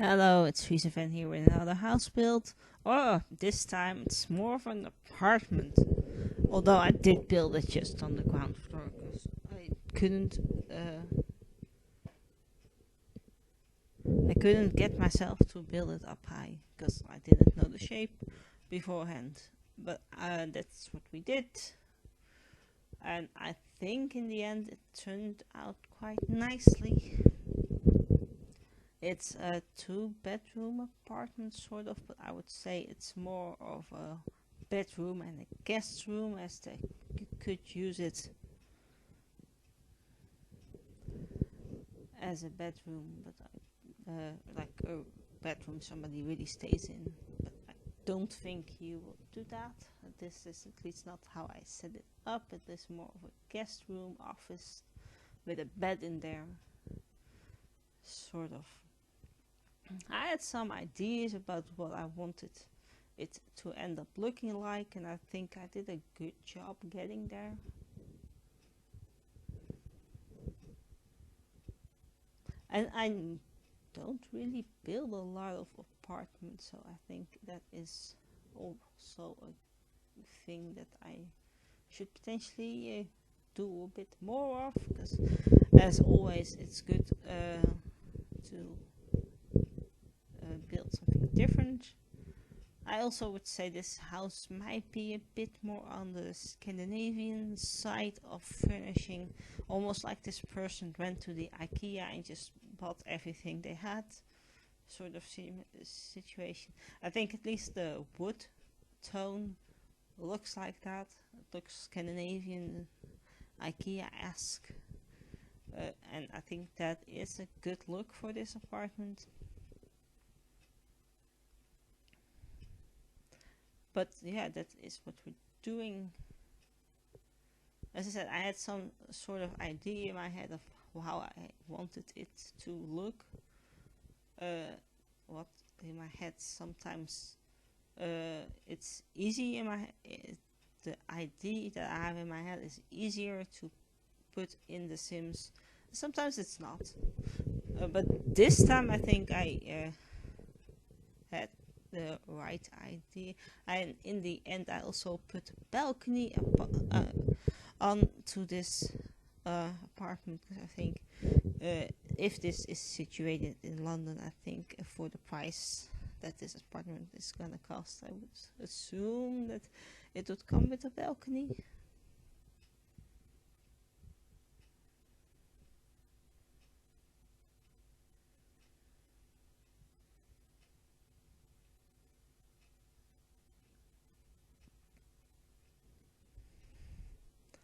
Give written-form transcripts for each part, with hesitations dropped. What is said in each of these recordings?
Hello, it's Van here with another house build. Oh, this time it's more of an apartment. Although I did build it just on the ground floor because uh, I couldn't get myself to build it up high because I didn't know the shape beforehand. But that's what we did, and I think in the end it turned out quite nicely. It's a two-bedroom apartment, sort of, but I would say it's more of a bedroom and a guest room, as they could use it as a bedroom, but like a bedroom somebody really stays in. But I don't think you will do that. This is at least not how I set it up. It is more of a guest room office with a bed in there, sort of. I had some ideas about what I wanted it to end up looking like, and I think I did a good job getting there. And I don't really build a lot of apartments, so I think that is also a thing that I should potentially do a bit more of, because as always it's good to build something different. I also would say this house might be a bit more on the Scandinavian side of furnishing, almost like this person went to the IKEA and just bought everything they had, sort of situation. I think at least the wood tone looks like that. It looks Scandinavian, IKEA-esque, and I think that is a good look for this apartment. But yeah, that is what we're doing. As I said, I had some sort of idea in my head of how I wanted it to look. What in my head sometimes it's easy in my the idea that I have in my head is easier to put in the Sims. Sometimes it's not, but this time I think I had the right idea, and in the end I also put a balcony onto this apartment, because I think if this is situated in London, I think for the price that this apartment is gonna cost, I would assume that it would come with a balcony.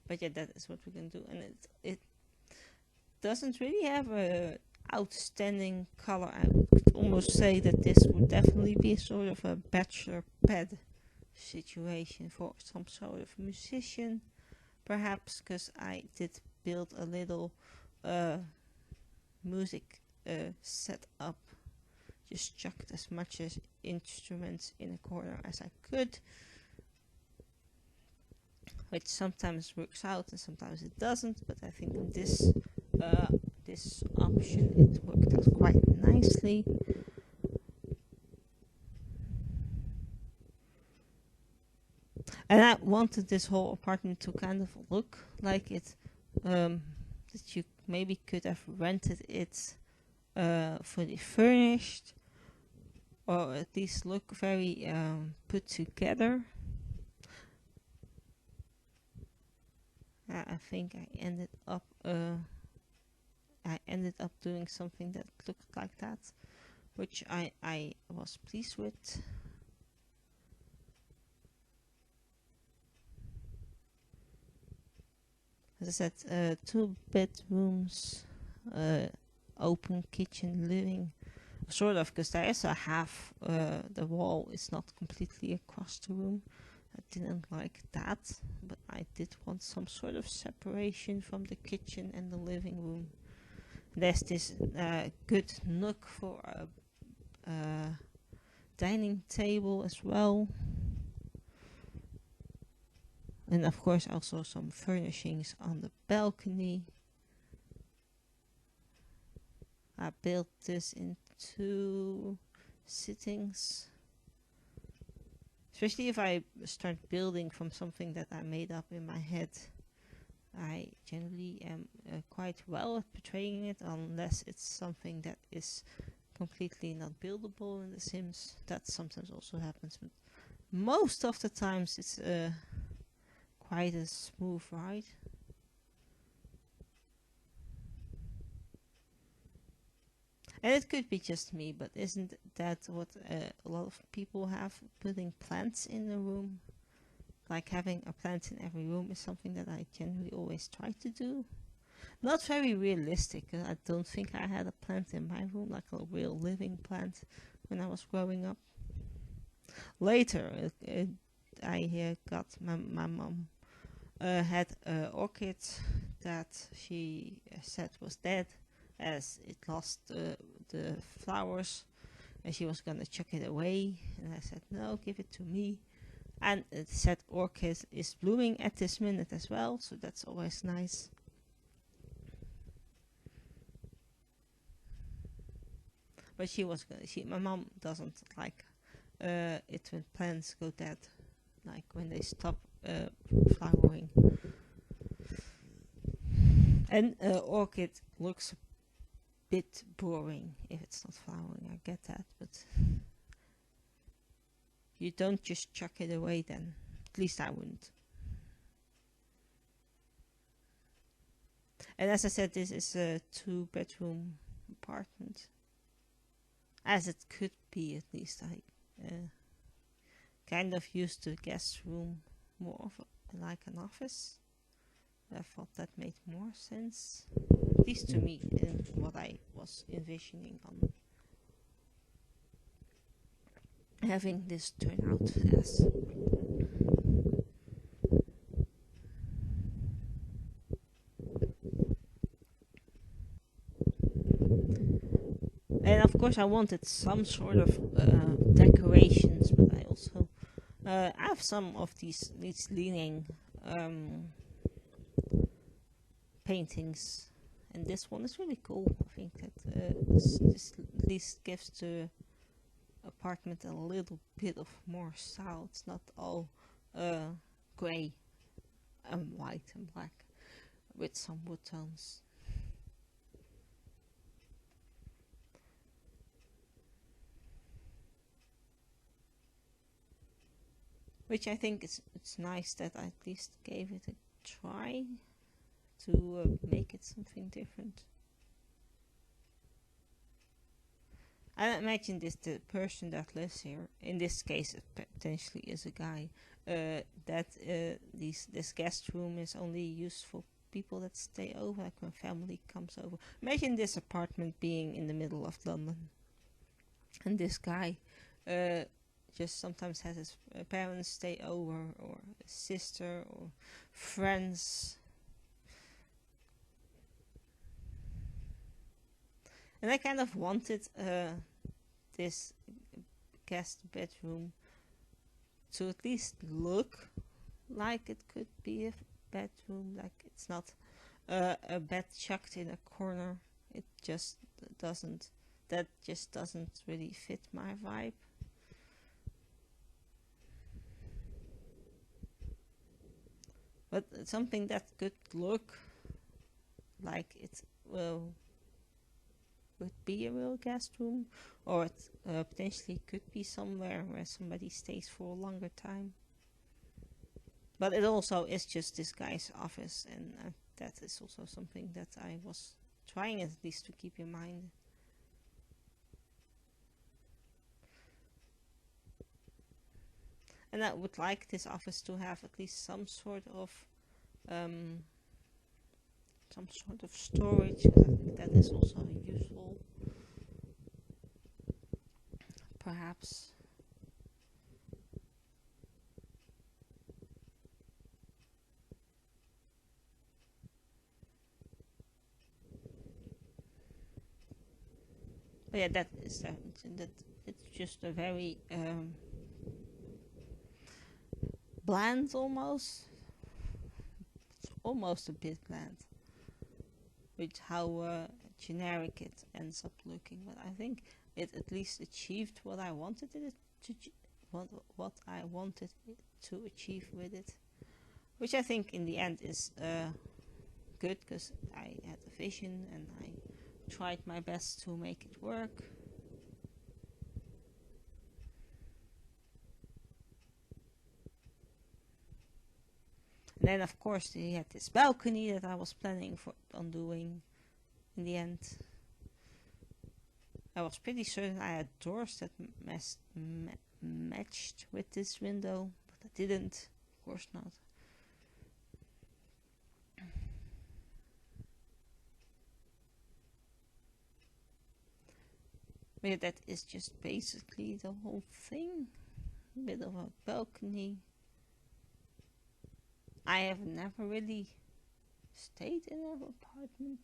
But yeah, that is what we can do, and it doesn't really have a outstanding color. I would almost say that this would definitely be sort of a bachelor pad situation for some sort of musician, perhaps, because I did build a little uh, music setup, just chucked as much as instruments in a corner as I could, which sometimes works out and sometimes it doesn't, but I think in this option it worked out quite nicely. And I wanted this whole apartment to kind of look like it, that you maybe could have rented it fully furnished, or at least look very put together. I think I ended up doing something that looked like that, which I was pleased with. As I said, two bedrooms, open kitchen, living, sort of, because there is a half, the wall is not completely across the room. I didn't like that, but I did want some sort of separation from the kitchen and the living room. There's this good nook for a dining table as well. And of course also some furnishings on the balcony. I built this in 2 sittings. Especially if I start building from something that I made up in my head. I generally am quite well at portraying it, unless it's something that is completely not buildable in The Sims. That sometimes also happens, but most of the times it's quite a smooth ride. And it could be just me, but isn't that what a lot of people have? Putting plants in a room? Like having a plant in every room is something that I generally always try to do. Not very realistic. I don't think I had a plant in my room, like a real living plant, when I was growing up. Later, I got my mom had an orchid that she said was dead, as it lost the flowers, and she was gonna chuck it away. And I said, no, give it to me. And it said orchid is blooming at this minute as well, so that's always nice. But my mom doesn't like it when plants go dead, like when they stop flowering. And orchid looks a bit boring if it's not flowering, I get that, but you don't just chuck it away then. At least I wouldn't. And as I said, this is a 2-bedroom apartment. As it could be, at least. I kind of used the guest room more of like an office. I thought that made more sense, at least to me, in what I was envisioning on having this turn out as. And of course I wanted some sort of decorations, but I also have some of these leaning paintings, and this one is really cool. I think that this at least gives the apartment a little bit of more style. It's not all grey and white and black with some wood tones. Which I think it's nice that I at least gave it a try to make it something different. I imagine the person that lives here, in this case it potentially is a guy, that this guest room is only used for people that stay over, like when family comes over. Imagine this apartment being in the middle of London, and this guy just sometimes has his parents stay over, or his sister, or friends. And I kind of wanted this guest bedroom to at least look like it could be a bedroom, like it's not a bed chucked in a corner. It just doesn't, that just doesn't really fit my vibe. But something that could look like it would be a real guest room, or it potentially could be somewhere where somebody stays for a longer time. But it also is just this guy's office, and that is also something that I was trying at least to keep in mind. And I would like this office to have at least some sort of storage. I think that is also useful, perhaps. But yeah, that is that. It's just a very bland, almost. It's almost a bit bland with how generic it ends up looking. But I think it at least achieved what I wanted it to what I wanted it to achieve with it, which I think in the end is good, because I had a vision and I tried my best to make it work. And then of course they had this balcony that I was planning on doing. In the end, I was pretty certain I had doors that matched with this window, but I didn't. Of course not. But that is just basically the whole thing. A bit of a balcony. I have never really stayed in an apartment.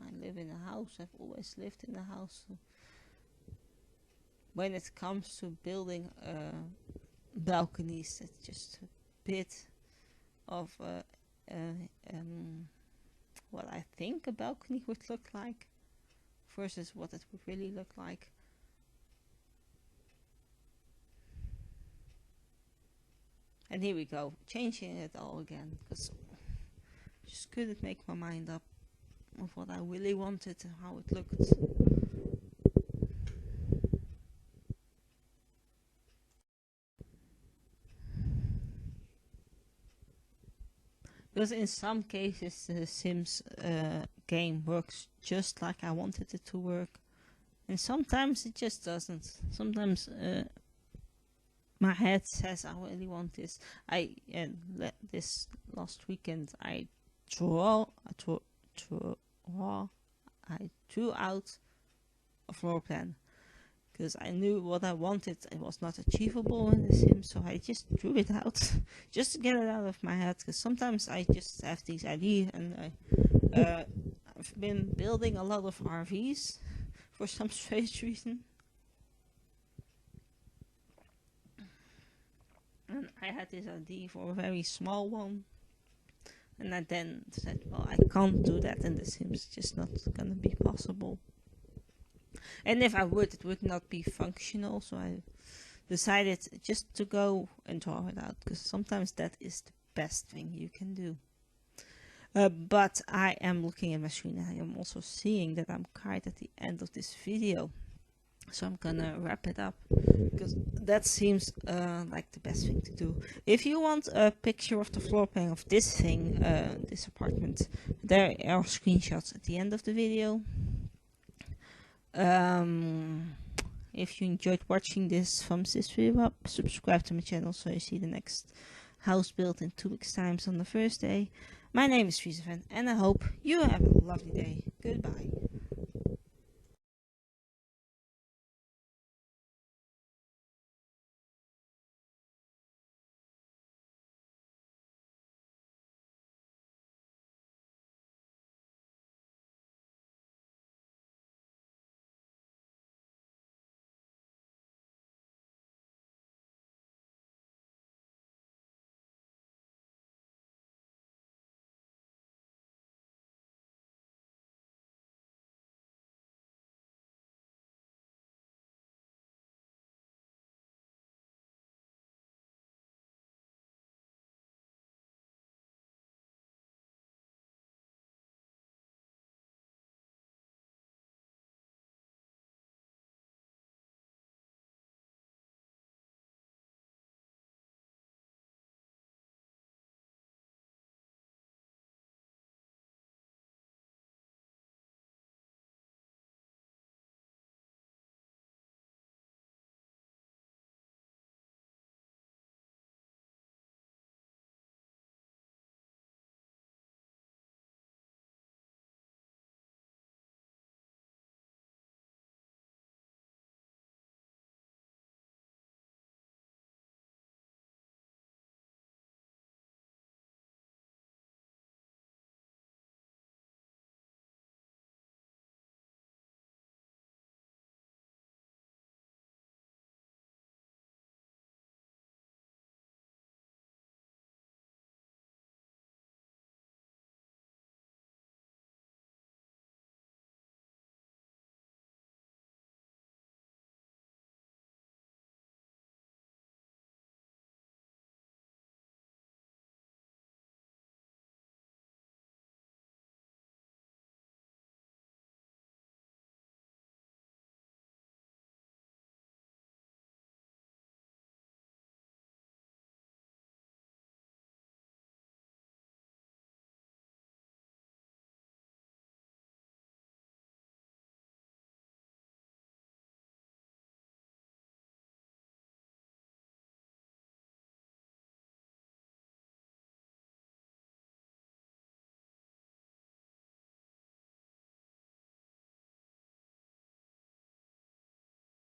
I live in a house. I've always lived in a house. So when it comes to building balconies, it's just a bit of what I think a balcony would look like versus what it would really look like. And here we go, changing it all again, because I just couldn't make my mind up of what I really wanted and how it looked. Because in some cases the Sims game works just like I wanted it to work, and sometimes it just doesn't. Sometimes my head says I really want this. This last weekend I drew out a floor plan because I knew what I wanted. It was not achievable in The Sims, so I just drew it out just to get it out of my head. Because sometimes I just have these ideas, and I've been building a lot of RVs for some strange reason. And I had this idea for a very small one. And I then said, well, I can't do that in The Sims. It's just not gonna be possible. And if I would, it would not be functional. So I decided just to go and draw it out. Because sometimes that is the best thing you can do. But I am looking at my screen and I am also seeing that I'm quite at the end of this video. So I'm gonna wrap it up, because that seems like the best thing to do. If you want a picture of the floor plan of this thing, this apartment, there are screenshots at the end of the video. If you enjoyed watching this from this video up, subscribe to my channel so you see the next house built in 2 weeks' time on the first day. My name is Friese, and I hope you have a lovely day. Goodbye.